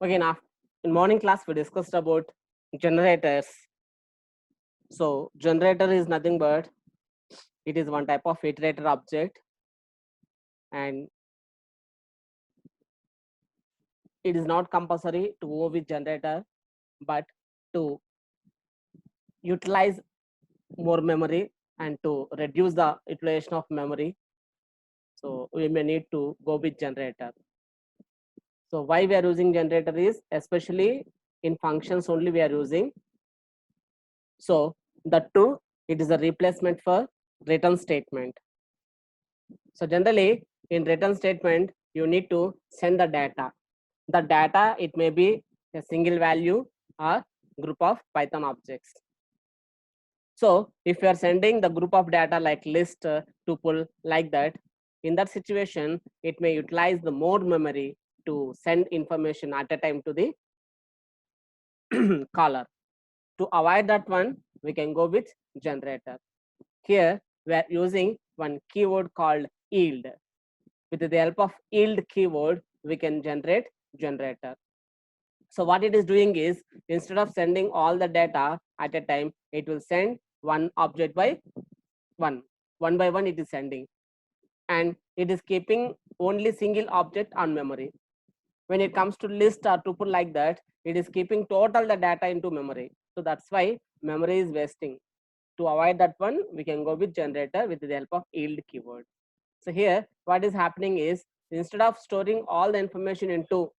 Okay, now in morning class we discussed about generators. So generator is nothing but it is one type of iterator object, and it is not compulsory to go with generator, but to utilize more memory and to reduce the utilization of memory. So we may need to go with generator. So why we are using generator is especially in functions only we are using. So that too, it is a replacement for return statement. So generally in return statement, you need to send the data. The data, it may be a single value or group of Python objects. So if you are sending the group of data like list, tuple, like that, in that situation, it may utilize the more memory to send information at a time to the caller. To avoid that one, we can go with generator. Here, we are using one keyword called yield. With the help of yield keyword, we can generate generator. So what it is doing is, instead of sending all the data at a time, it will send one object by one. One by one it is sending. And it is keeping only single object on memory. When it comes to list or tuple like that, it is keeping total the data into memory. So that's why memory is wasting. To avoid that one, we can go with generator with the help of yield keyword. So here, what is happening is, instead of storing all the information into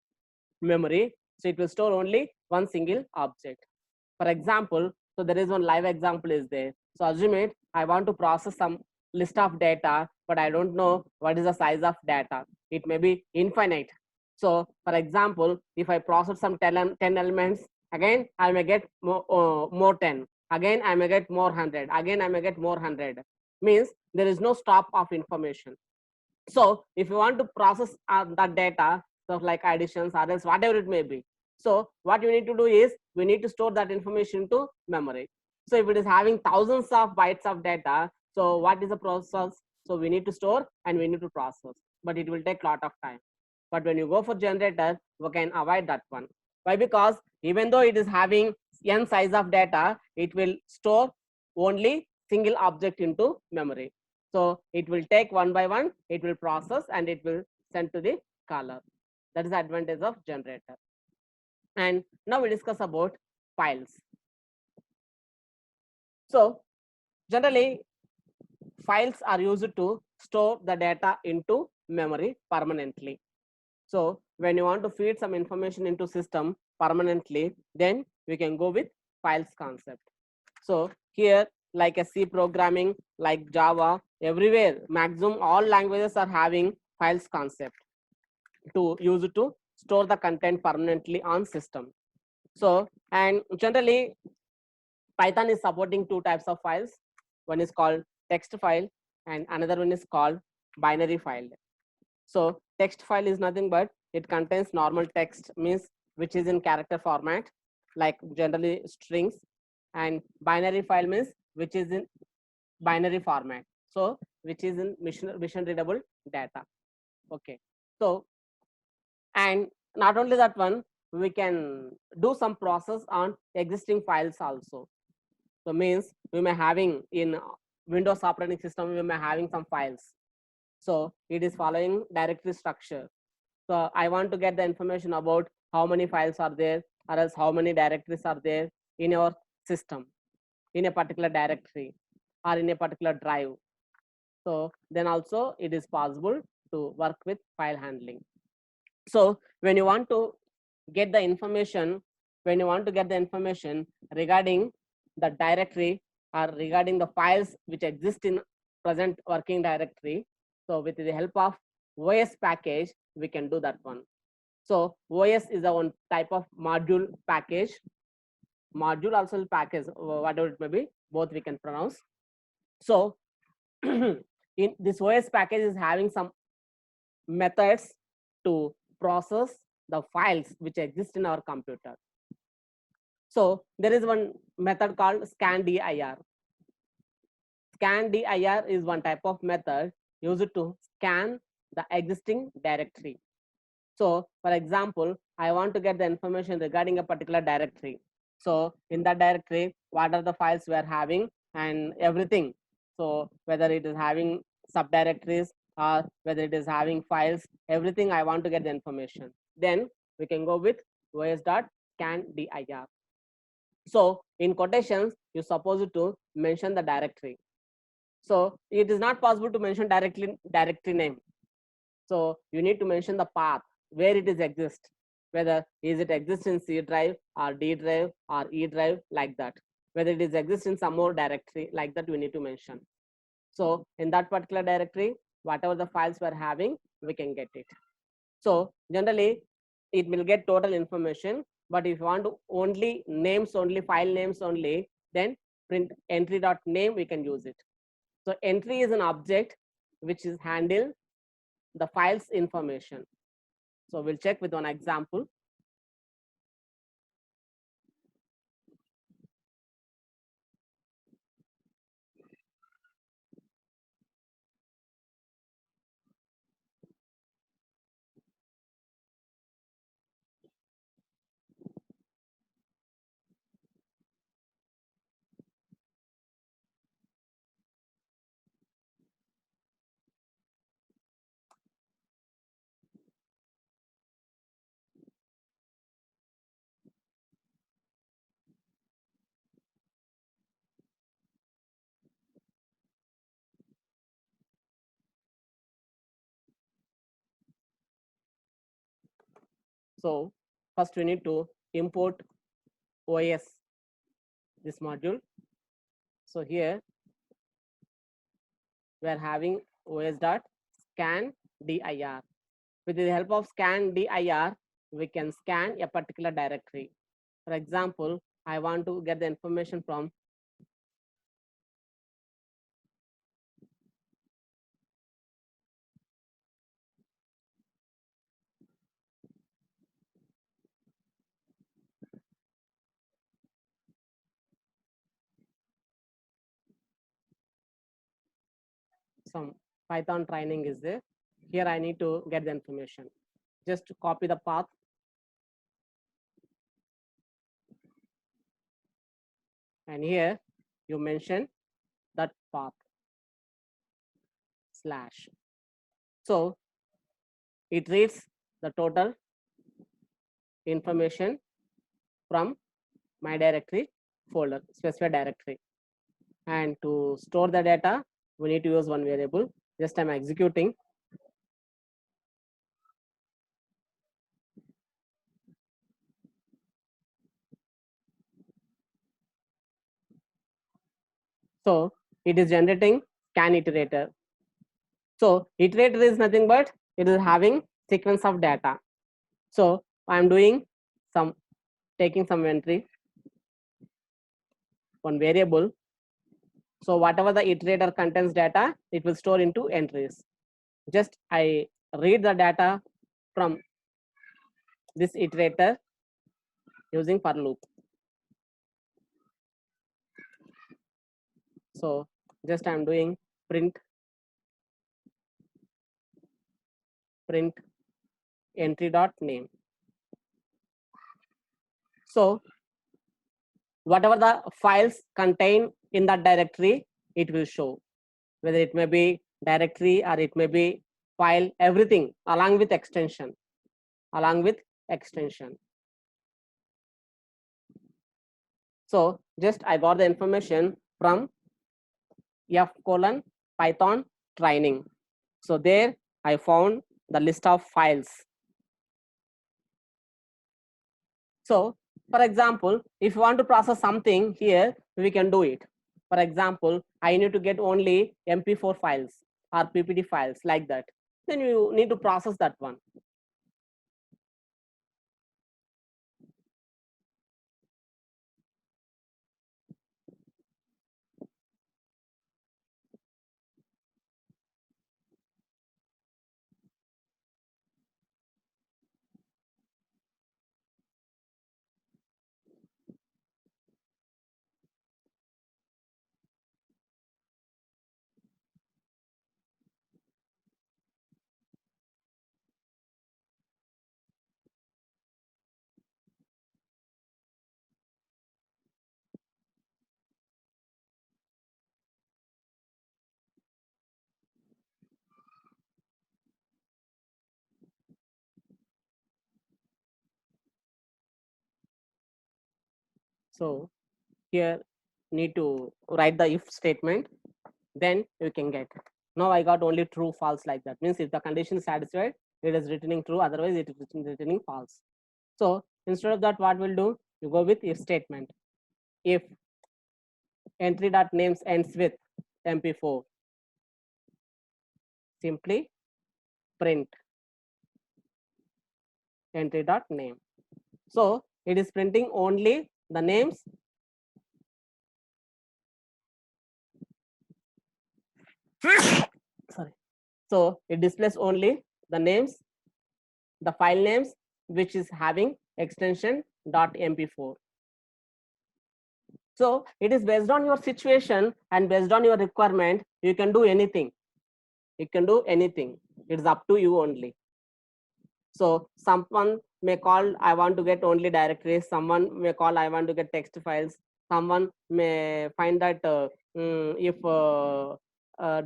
memory, so it will store only one single object. For example, so there is one live example is there. So assume it, I want to process some list of data, but I don't know what is the size of data. It may be infinite. So for example, if I process some 10 elements, again I may get more 10. Again I may get more 100. Again I may get more 100. Means there is no stop of information. So if you want to process that data, so like additions, others, whatever it may be. So what you need to do is, we need to store that information to memory. So if it is having thousands of bytes of data, so what is the process? So we need to store and we need to process, but it will take a lot of time. But when you go for generator, we can avoid that one. Why? Because even though it is having n size of data, it will store only single object into memory. So it will take one by one, it will process and it will send to the caller. That is the advantage of generator. And now we discuss about files. So generally, files are used to store the data into memory permanently. So when you want to feed some information into system permanently, then we can go with files concept. So here, like a C programming, like Java, everywhere, maximum all languages are having files concept to use it to store the content permanently on system. So, and generally, Python is supporting two types of files. One is called text file and another one is called binary file. So text file is nothing but it contains normal text, means which is in character format, like generally strings, and binary file means which is in binary format, so which is in mission readable data. Okay, so and not only that one, we can do some process on existing files also. So means we may having in Windows operating system, we may having some files. So it is following directory structure. So I want to get the information about how many files are there, or else how many directories are there in your system, in a particular directory or in a particular drive. So then also it is possible to work with file handling. So when you want to get the information, regarding the directory or regarding the files which exist in present working directory, so with the help of OS package, we can do that one. So OS is a one type of module package, module also package, whatever it may be, both we can pronounce. So in this OS package is having some methods to process the files which exist in our computer. So there is one method called scandir. Scandir is one type of method used to scan the existing directory. So for example, I want to get the information regarding a particular directory. So in that directory, what are the files we are having and everything. So whether it is having subdirectories or whether it is having files, everything I want to get the information. Then we can go with os.scan_dir. So in quotations, you're supposed to mention the directory. So it is not possible to mention directory name. So you need to mention the path where it is exist, whether is it exists in C drive or D drive or E drive, like that. Whether it is exist in some more directory, like that we need to mention. So in that particular directory, whatever the files we're having, we can get it. So generally, it will get total information. But if you want to only names only, file names only, then print entry.name, we can use it. So entry is an object which is handle the file's information. So we'll check with one example. So first we need to import OS, this module. So here we are having os.scan_dir. With the help of scan_dir, we can scan a particular directory. For example, I want to get the information from some Python training is there. Here I need to get the information. Just to copy the path. And here you mention that path slash. So it reads the total information from my directory folder, specified directory. And to store the data, we need to use one variable. Just I'm executing. So it is generating scan iterator. So iterator is nothing but it is having sequence of data. So I'm doing some taking some entry, one variable. So whatever the iterator contains data, it will store into entries. Just I read the data from this iterator using for loop. So just I'm doing print entry.name. So whatever the files contain in that directory, it will show, whether it may be directory or it may be file, everything along with extension, along with extension. So just I got the information from f:/python training. So there I found the list of files. So for example, if you want to process something here, we can do it. For example, I need to get only MP4 files or PPT files, like that. Then you need to process that one. So here need to write the if statement, then you can get. Now I got only true false like that. Means if the condition is satisfied, it is returning true, otherwise it is returning false. So instead of that, what we'll do, you go with if statement. If entry dot names ends with MP4, simply print entry dot name. So it is printing only the names. Sorry. So it displays only the names, the file names which is having extension .mp4. So it is based on your situation and based on your requirement, you can do anything. You can do anything. It's up to you only. So someone may call, I want to get only directories. Someone may call, I want to get text files. Someone may find that if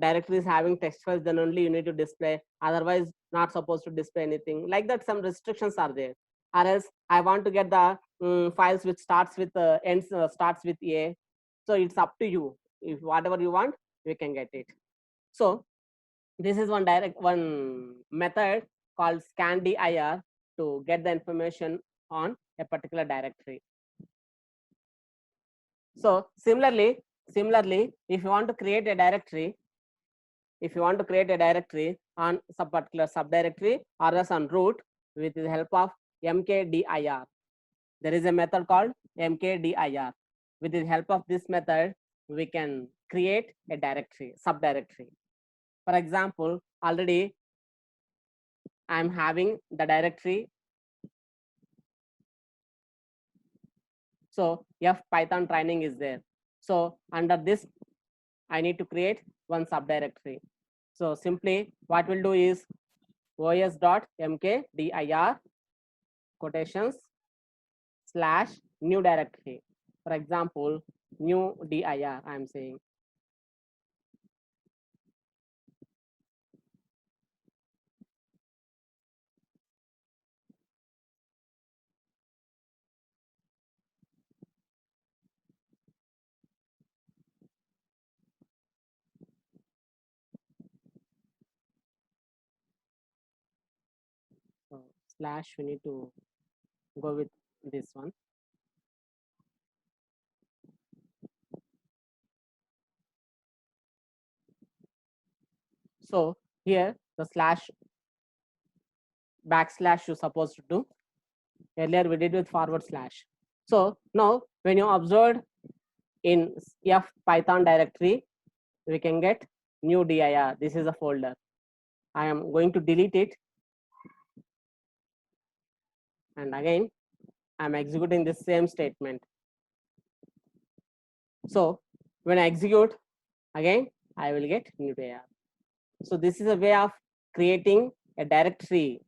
directory is having text files, then only you need to display. Otherwise, not supposed to display anything. Like that, some restrictions are there. Or else, I want to get the files which starts with ends starts with A. So it's up to you. If whatever you want, you can get it. So this is one method called scandir to get the information on a particular directory. So similarly, if you want to create a directory, on some particular subdirectory or else on root with the help of mkdir, there is a method called mkdir. With the help of this method, we can create a directory, subdirectory. For example, already I'm having the directory. So F Python training is there. So under this, I need to create one subdirectory. So simply what we'll do is os.mkdir quotations / new directory. For example, new dir I'm saying. So / we need to go with this one. So here the / you're supposed to do. Earlier we did with /. So now when you observed in F Python directory, we can get new dir. This is a folder. I am going to delete it. And again, I'm executing the same statement. So when I execute, again, I will get new dir. So this is a way of creating a directory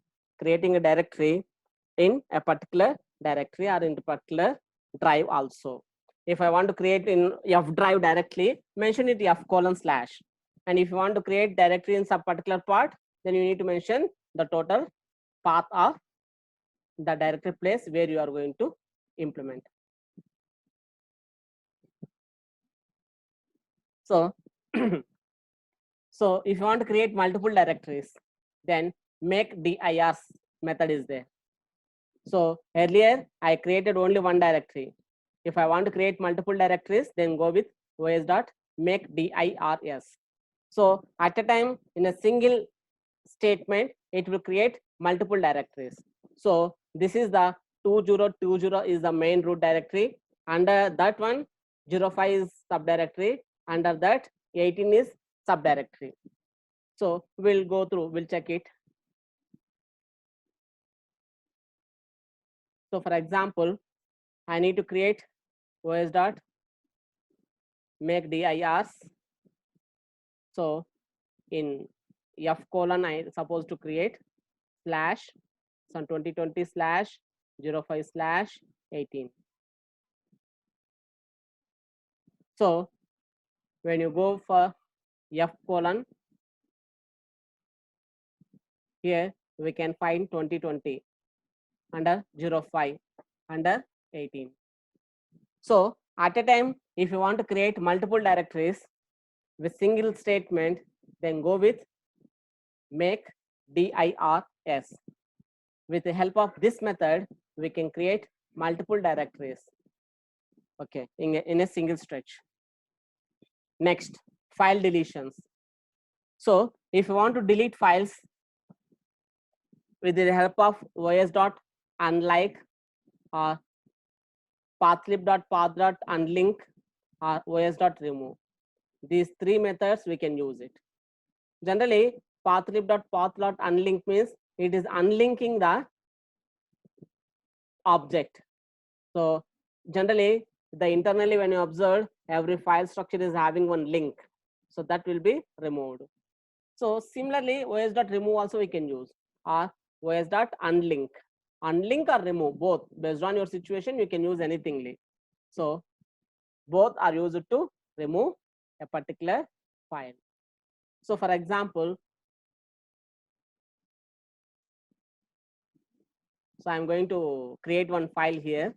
in a particular directory or in a particular drive also. If I want to create in F drive directly, mention it F:/. And if you want to create directory in some particular part, then you need to mention the total path of the directory place where you are going to implement. So, so if you want to create multiple directories, then make dirs method is there. So earlier I created only one directory. If I want to create multiple directories, then go with os.makeDirs. So at a time in a single statement, it will create multiple directories. So this is the 2020 is the main root directory. Under that one, 05 is subdirectory. Under that, 18 is subdirectory. So we'll go through, we'll check it. So for example, I need to create os.makeDirs. So in F:/, I supposed to create some 2020 /05 /18. So when you go for F:/, here we can find 2020 under 05 under 18. So at a time, if you want to create multiple directories with single statement, then go with make dirs. With the help of this method, we can create multiple directories, okay, in a single stretch. Next, file deletions. So if you want to delete files with the help of os.unlike or pathlib.path.unlink or os.remove, these three methods we can use it. Generally, pathlib.path.unlink means it is unlinking the object. So generally, the internally when you observe, every file structure is having one link. So that will be removed. So similarly, os.remove also we can use, or os.unlink. Unlink or remove, both based on your situation, you can use anything. So both are used to remove a particular file. So for example, so I'm going to create one file here,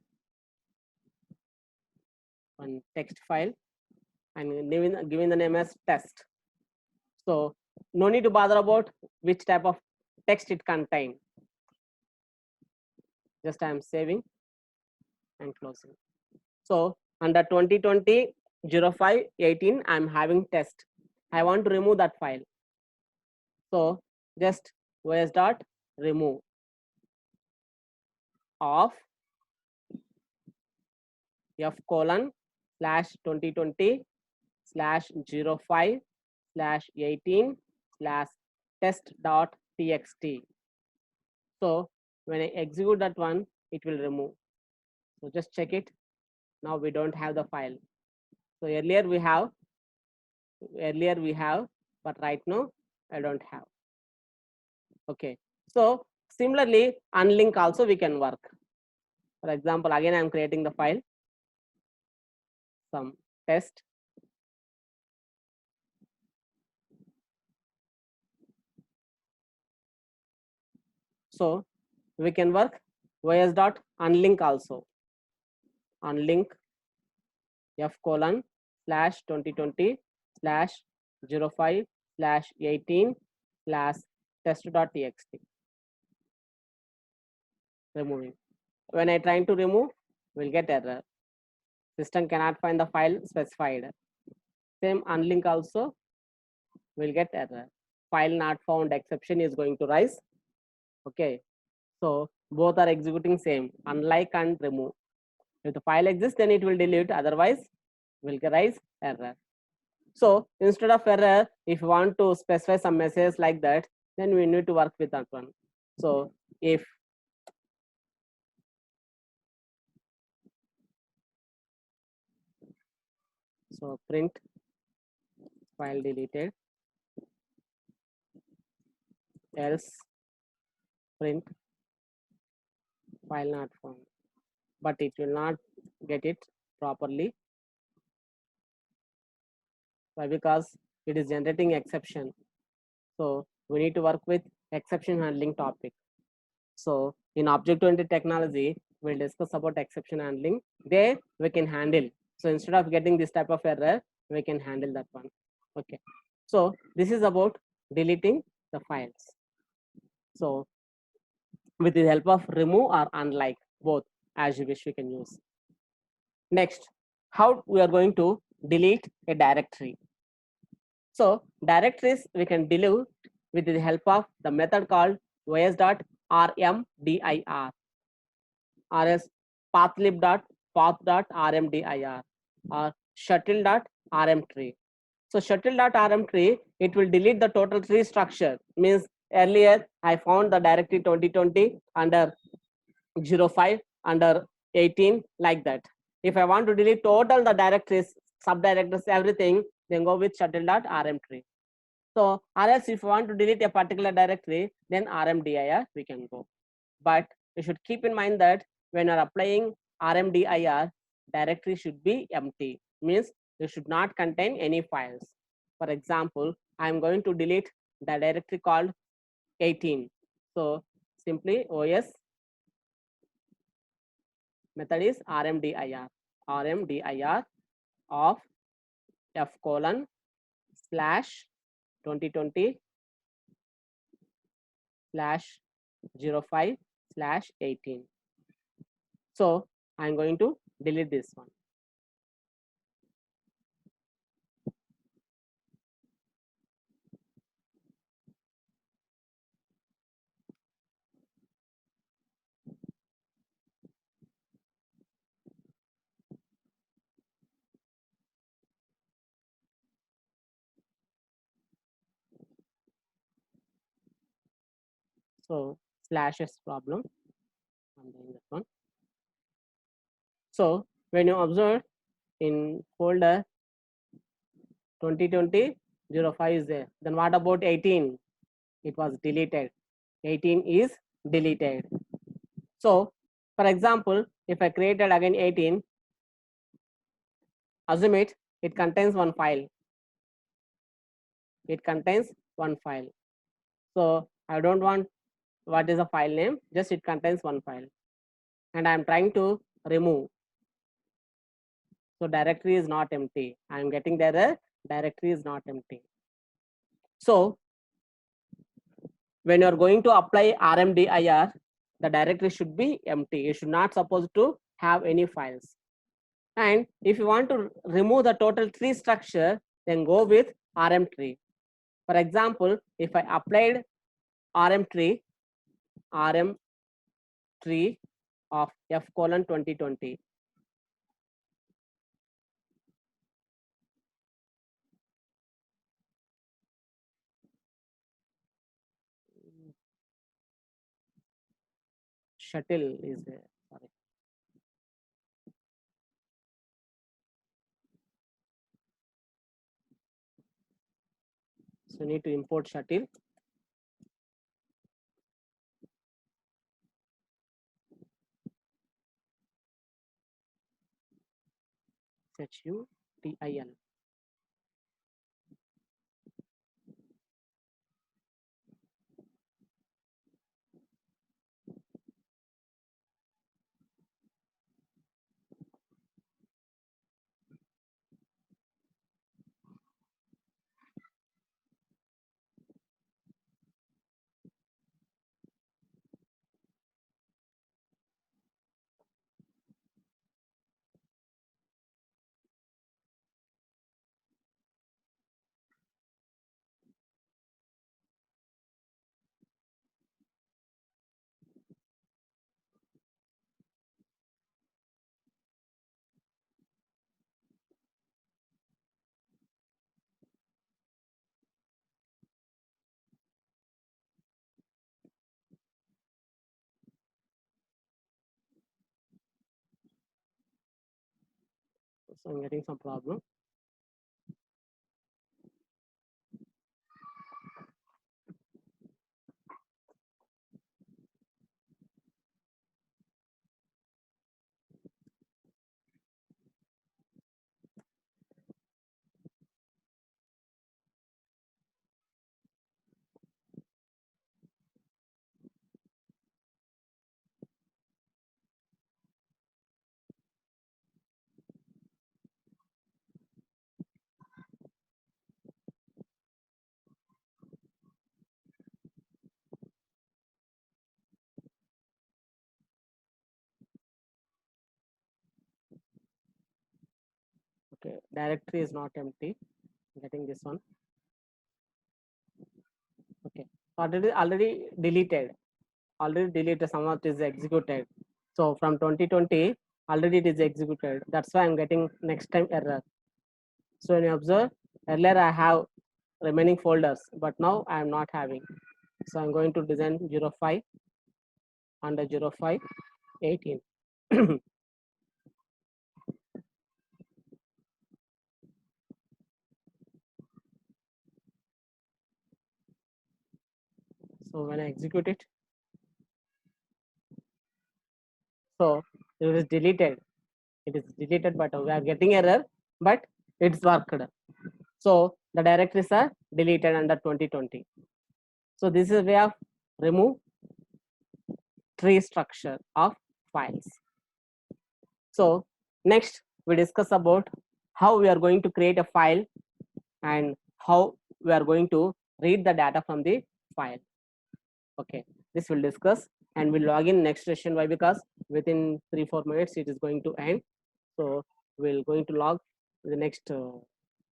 one text file, and giving the name as test. So no need to bother about which type of text it contains. Just I am saving and closing. So under 2020 05 18, I'm having test. I want to remove that file. So just os.remove of f:/2020/05/18/test.txt. So when I execute that one, it will remove. So just check it. Now we don't have the file. So earlier we have, but right now I don't have. Okay. So similarly, unlink also we can work. For example, again I am creating the file, some test. So we can work os.unlink also. Unlink f:/2020/05/18/test.txt. Removing. When I try to remove, we'll get error. System cannot find the file specified. Same unlink also will get error. File not found exception is going to rise. Okay. So both are executing same, unlike and remove. If the file exists, then it will delete, otherwise will rise error. So instead of error, if you want to specify some message like that, then we need to work with that one. So if so print file deleted, else print file not found, but it will not get it properly. Why? Because it is generating exception. So we need to work with exception handling topic. So in object-oriented technology, we'll discuss about exception handling. There we can handle. So instead of getting this type of error, we can handle that one. Okay. So this is about deleting the files. So with the help of remove or unlike, both as you wish we can use. Next, how we are going to delete a directory. So directories we can delete with the help of the method called os.rmdir or else pathlib.path.rmdir or shuttle.rmtree. So shuttle.rmtree, it will delete the total tree structure. Means earlier I found the directory 2020 under 05 under 18 like that. If I want to delete total the directories, subdirectories, everything, then go with shuttle.rmtree. So or else if you want to delete a particular directory, then rmdir we can go. But you should keep in mind that when you are applying rmdir, directory should be empty. Means you should not contain any files. For example, I am going to delete the directory called 18. So simply os method is rmdir. rmdir of f:20/05/18. So I'm going to delete this one. So slashes problem. I'm doing that one. So when you observe in folder 2020/05 is there, then what about 18? It was deleted. 18 is deleted. So for example, if I created again 18, assume it contains one file. It contains one file. So I don't want what is the file name, just it contains one file. And I'm trying to remove. So directory is not empty. I'm getting the error, directory is not empty. So when you're going to apply RMDIR, the directory should be empty. You should not supposed to have any files. And if you want to remove the total tree structure, then go with RM tree. For example, if I applied RM tree of f:2020, shuttle is there. Sorry. So you need to import shuttle. SHUTIL. So I'm getting some problem. Okay, directory is not empty. I'm getting this one. Okay, already deleted. Already deleted. Some of it is executed. So from 2020, already it is executed. That's why I'm getting next time error. So when you observe, earlier I have remaining folders, but now I am not having. So I'm going to design 05 under 05/18. So when I execute it, so it is deleted. It is deleted, but we are getting error, but it's worked. So the directories are deleted under 2020. So this is a way of remove tree structure of files. So next we discuss about how we are going to create a file and how we are going to read the data from the file. Okay, this will discuss and we'll log in next session. Why? Because within 3-4 minutes it is going to end. So we'll going to log the next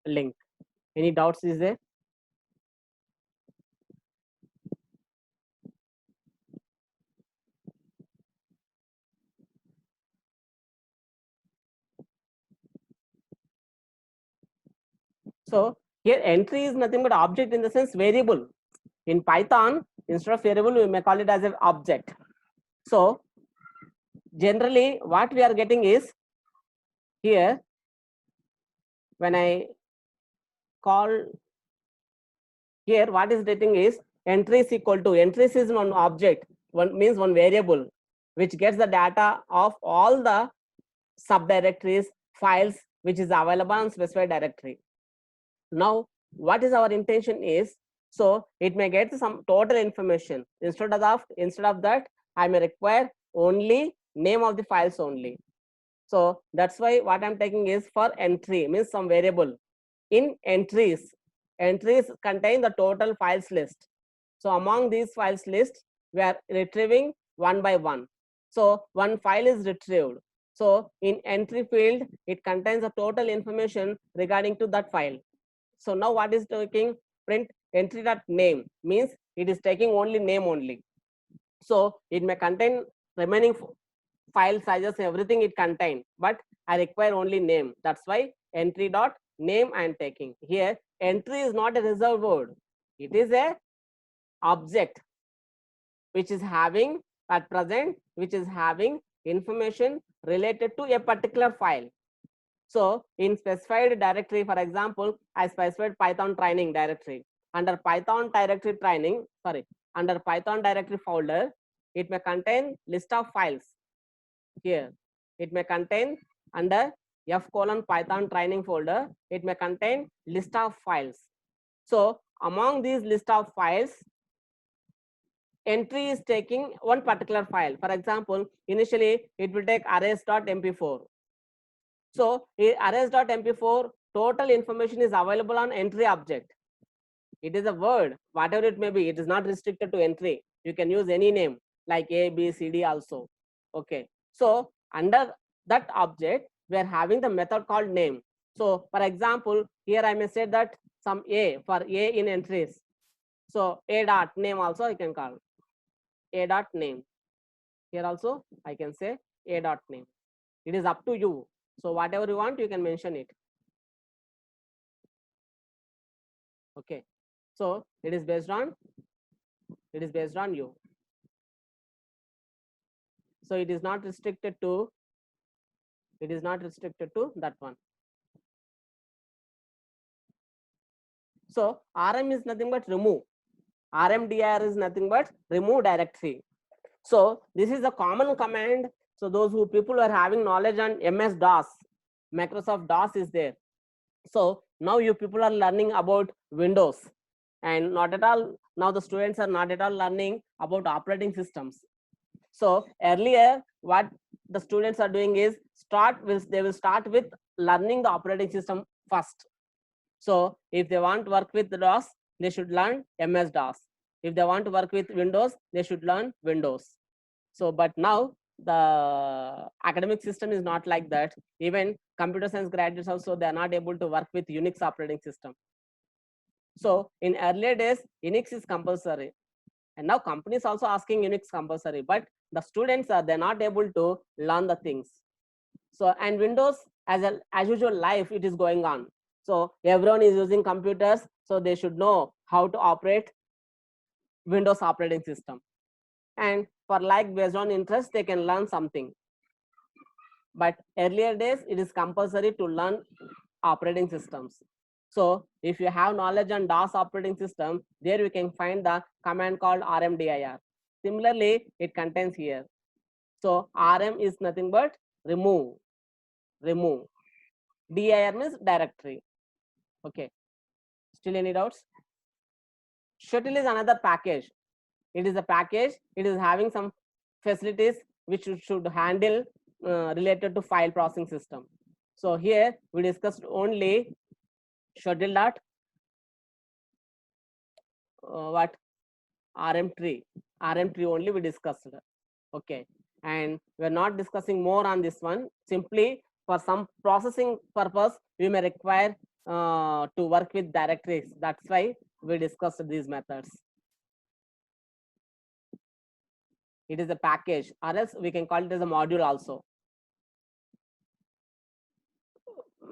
link. Any doubts is there? So here entry is nothing but object, in the sense variable. In Python, instead of variable, we may call it as an object. So generally what we are getting is, here when I call, here what is getting is entries equal to, entries is one object, one means one variable which gets the data of all the subdirectories, files which is available on specified directory. Now what is our intention is, so it may get some total information. Instead of that, I may require only name of the files only. So that's why what I'm taking is for entry, means some variable. In entries contain the total files list. So among these files list, we are retrieving one by one. So one file is retrieved. So in entry field, it contains the total information regarding to that file. So now what is taking, print entry dot name, means it is taking only name only. So it may contain remaining file sizes, everything it contain, but I require only name. That's why entry dot name I am taking. Here entry is not a reserved word, it is a object which is having at present, which is having information related to a particular file. So in specified directory, for example, I specified Python training directory. Under Python directory training, under Python directory folder, it may contain list of files. Here it may contain under F:\Python training folder, it may contain list of files. So among these list of files, entry is taking one particular file. For example, initially it will take arrays.mp4. So arrays.mp4 total information is available on entry object. It is a word, whatever it may be, it is not restricted to entry. You can use any name like A, B, C, D also. Okay. So under that object, we are having the method called name. So for example, here I may say that some A, for A in entries. So A dot name also I can call A dot name. Here also I can say A dot name. It is up to you. So whatever you want, you can mention it. Okay. So it is based on you. So it is not restricted to that one. So rm is nothing but remove. Rmdir is nothing but remove directory. So this is a common command. So those who people are having knowledge on MS DOS, Microsoft DOS is there. So now you people are learning about Windows, and not at all, now the students are not at all learning about operating systems. So earlier what the students are doing is they will start with learning the operating system first. So if they want to work with the DOS, they should learn MS DOS. If they want to work with Windows, they should learn Windows. So but now the academic system is not like that. Even computer science graduates also, they are not able to work with Unix operating system. So in earlier days, Unix is compulsory, and now companies also asking Unix compulsory, but the students are, they're not able to learn the things. So and Windows as usual life, it is going on. So everyone is using computers, so they should know how to operate Windows operating system. And for like based on interest, they can learn something. But earlier days, it is compulsory to learn operating systems. So if you have knowledge on DOS operating system, there you can find the command called rmdir. Similarly, it contains here. So rm is nothing but remove. Dir means directory. Okay. Still any doubts? Shuttle is another package. It is a package. It is having some facilities which should handle related to file processing system. So here we discussed only shuttle dot what RM tree. RM tree only we discussed. Okay, and we're not discussing more on this one. Simply for some processing purpose, we may require to work with directories. That's why we discussed these methods. It is a package, or else we can call it as a module also.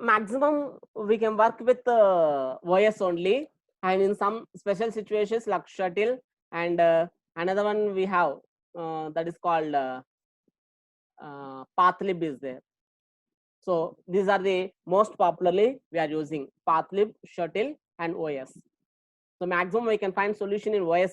Maximum we can work with OS only, and in some special situations like shuttle, and another one we have that is called pathlib is there. So these are the most popularly we are using pathlib, shuttle, and OS. So maximum we can find solution in OS